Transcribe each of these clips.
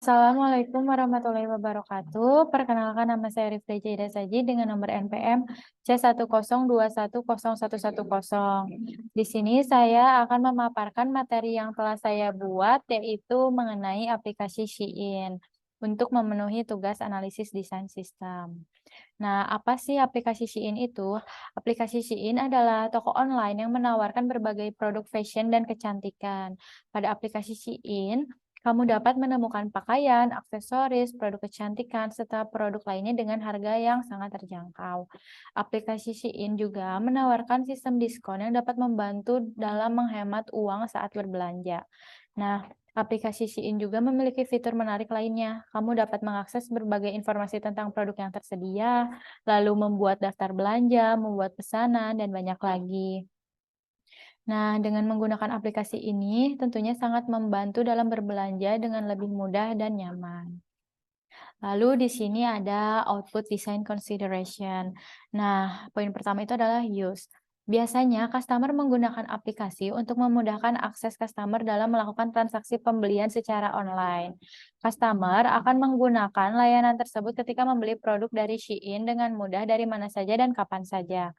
Assalamualaikum warahmatullahi wabarakatuh. Perkenalkan nama saya Rifda Jaida Saji dengan nomor NPM C10210110. Di sini saya akan memaparkan materi yang telah saya buat yaitu mengenai aplikasi Shein untuk memenuhi tugas analisis desain sistem. Nah, apa sih aplikasi Shein itu? Aplikasi Shein adalah toko online yang menawarkan berbagai produk fashion dan kecantikan. Pada aplikasi Shein, kamu dapat menemukan pakaian, aksesoris, produk kecantikan, serta produk lainnya dengan harga yang sangat terjangkau. Aplikasi Shein juga menawarkan sistem diskon yang dapat membantu dalam menghemat uang saat berbelanja. Nah, aplikasi Shein juga memiliki fitur menarik lainnya. Kamu dapat mengakses berbagai informasi tentang produk yang tersedia, lalu membuat daftar belanja, membuat pesanan, dan banyak lagi. Nah, dengan menggunakan aplikasi ini tentunya sangat membantu dalam berbelanja dengan lebih mudah dan nyaman. Lalu di sini ada output design consideration. Nah, poin pertama itu adalah use. Biasanya customer menggunakan aplikasi untuk memudahkan akses customer dalam melakukan transaksi pembelian secara online. Customer akan menggunakan layanan tersebut ketika membeli produk dari Shein dengan mudah dari mana saja dan kapan saja.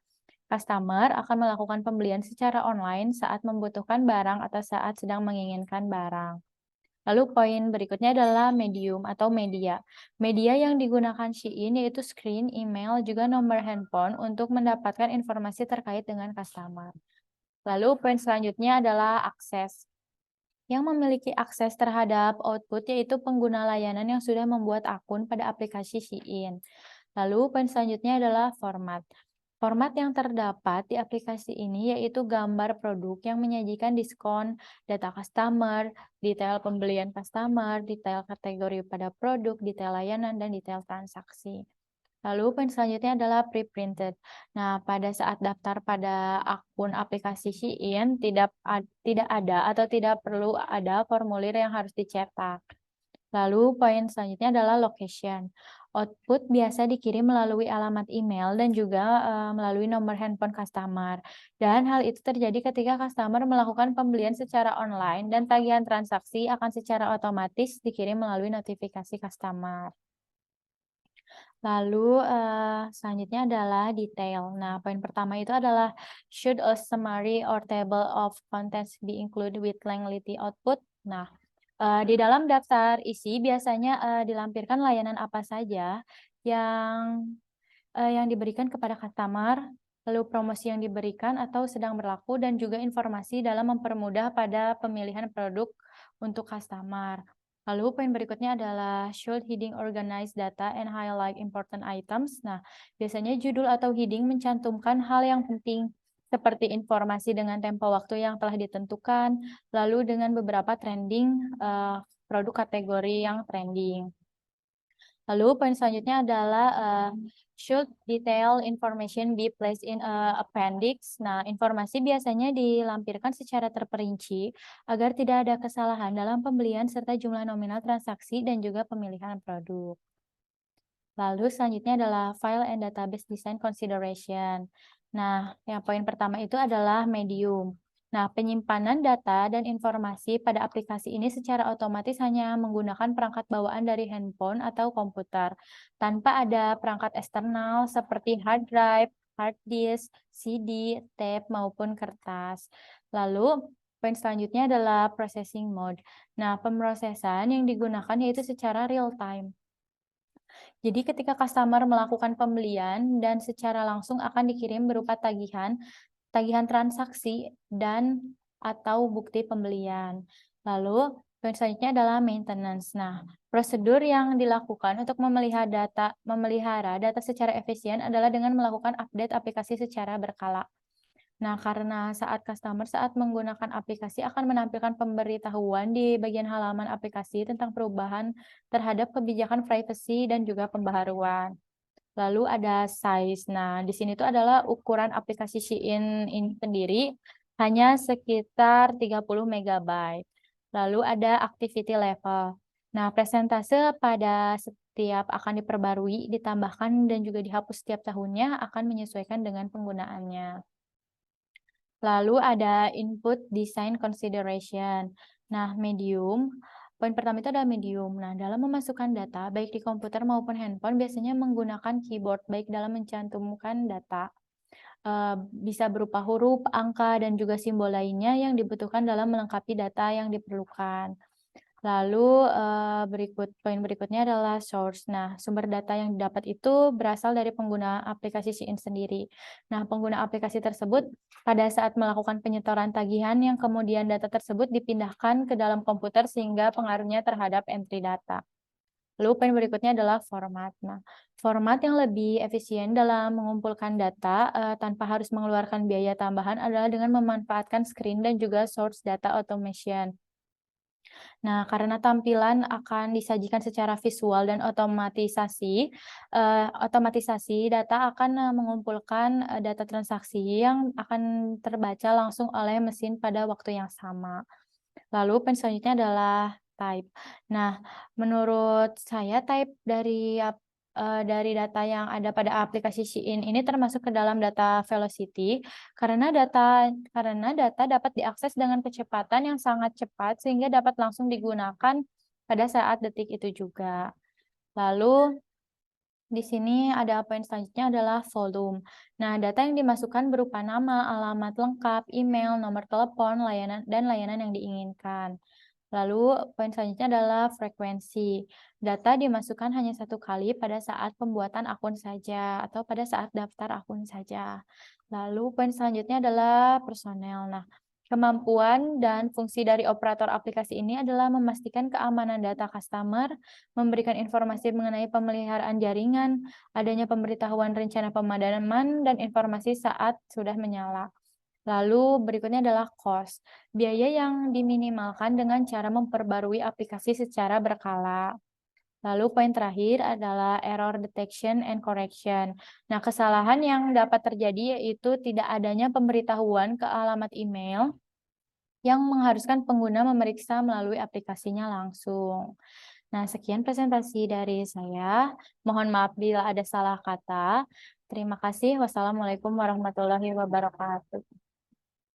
Customer akan melakukan pembelian secara online saat membutuhkan barang atau saat sedang menginginkan barang. Lalu poin berikutnya adalah medium atau media. Media yang digunakan Shein yaitu screen, email, juga nomor handphone untuk mendapatkan informasi terkait dengan customer. Lalu poin selanjutnya adalah akses. Yang memiliki akses terhadap output yaitu pengguna layanan yang sudah membuat akun pada aplikasi Shein. Lalu poin selanjutnya adalah format. Format yang terdapat di aplikasi ini yaitu gambar produk yang menyajikan diskon, data customer, detail pembelian customer, detail kategori pada produk, detail layanan, dan detail transaksi. Lalu poin selanjutnya adalah pre-printed. Nah, pada saat daftar pada akun aplikasi Shein tidak ada atau tidak perlu ada formulir yang harus dicetak. Lalu poin selanjutnya adalah location. Output biasa dikirim melalui alamat email dan juga melalui nomor handphone customer. Dan hal itu terjadi ketika customer melakukan pembelian secara online dan tagihan transaksi akan secara otomatis dikirim melalui notifikasi customer. Lalu selanjutnya adalah detail. Nah, poin pertama itu adalah should a summary or table of contents be included with lengthy output? Nah, di dalam daftar isi biasanya dilampirkan layanan apa saja yang yang diberikan kepada customer, lalu promosi yang diberikan atau sedang berlaku, dan juga informasi dalam mempermudah pada pemilihan produk untuk customer. Lalu poin berikutnya adalah should heading organize data and highlight important items. Nah, biasanya judul atau heading mencantumkan hal yang penting seperti informasi dengan tempo waktu yang telah ditentukan, lalu dengan beberapa trending produk kategori yang trending. Lalu poin selanjutnya adalah should detail information be placed in appendix. Nah, informasi biasanya dilampirkan secara terperinci agar tidak ada kesalahan dalam pembelian serta jumlah nominal transaksi dan juga pemilihan produk. Lalu selanjutnya adalah file and database design consideration. Nah, yang poin pertama itu adalah medium. Nah, penyimpanan data dan informasi pada aplikasi ini secara otomatis hanya menggunakan perangkat bawaan dari handphone atau komputer, tanpa ada perangkat eksternal seperti hard drive, hard disk, CD, tape, maupun kertas. Lalu, poin selanjutnya adalah processing mode. Nah, pemrosesan yang digunakan yaitu secara real time. Jadi ketika customer melakukan pembelian dan secara langsung akan dikirim berupa tagihan, tagihan transaksi dan atau bukti pembelian. Lalu poin selanjutnya adalah maintenance. Nah, prosedur yang dilakukan untuk memelihara data secara efisien adalah dengan melakukan update aplikasi secara berkala. Nah, karena saat menggunakan aplikasi akan menampilkan pemberitahuan di bagian halaman aplikasi tentang perubahan terhadap kebijakan privacy dan juga pembaharuan. Lalu ada size. Nah, di sini tuh adalah ukuran aplikasi Shein ini sendiri hanya sekitar 30 megabyte. Lalu ada activity level. Nah, presentase pada setiap akan diperbarui, ditambahkan dan juga dihapus setiap tahunnya akan menyesuaikan dengan penggunaannya. Lalu ada input design consideration. Nah, medium Poin pertama itu adalah medium. Nah, dalam memasukkan data, baik di komputer maupun handphone, biasanya menggunakan keyboard, baik dalam mencantumkan data. Bisa berupa huruf, angka, dan juga simbol lainnya yang dibutuhkan dalam melengkapi data yang diperlukan. Lalu, poin berikutnya adalah source. Nah, sumber data yang didapat itu berasal dari pengguna aplikasi SHEIN sendiri. Nah, pengguna aplikasi tersebut pada saat melakukan penyetoran tagihan yang kemudian data tersebut dipindahkan ke dalam komputer sehingga pengaruhnya terhadap entry data. Lalu poin berikutnya adalah format. Nah, format yang lebih efisien dalam mengumpulkan data tanpa harus mengeluarkan biaya tambahan adalah dengan memanfaatkan screen dan juga source data automation. Nah, karena tampilan akan disajikan secara visual dan otomatisasi data akan mengumpulkan data transaksi yang akan terbaca langsung oleh mesin pada waktu yang sama. Lalu poin selanjutnya adalah type. Nah, menurut saya type dari data yang ada pada aplikasi SHEIN ini termasuk ke dalam data velocity karena data dapat diakses dengan kecepatan yang sangat cepat sehingga dapat langsung digunakan pada saat detik itu juga. Lalu di sini ada poin selanjutnya adalah volume. Nah, data yang dimasukkan berupa nama, alamat lengkap, email, nomor telepon, dan layanan yang diinginkan. Lalu, poin selanjutnya adalah frekuensi. Data dimasukkan hanya satu kali pada saat pembuatan akun saja atau pada saat daftar akun saja. Lalu, poin selanjutnya adalah personel. Nah, kemampuan dan fungsi dari operator aplikasi ini adalah memastikan keamanan data customer, memberikan informasi mengenai pemeliharaan jaringan, adanya pemberitahuan rencana pemadaman, dan informasi saat sudah menyala. Lalu berikutnya adalah cost, biaya yang diminimalkan dengan cara memperbarui aplikasi secara berkala. Lalu poin terakhir adalah error detection and correction. Nah, kesalahan yang dapat terjadi yaitu tidak adanya pemberitahuan ke alamat email yang mengharuskan pengguna memeriksa melalui aplikasinya langsung. Nah, sekian presentasi dari saya. Mohon maaf bila ada salah kata. Terima kasih. Wassalamualaikum warahmatullahi wabarakatuh.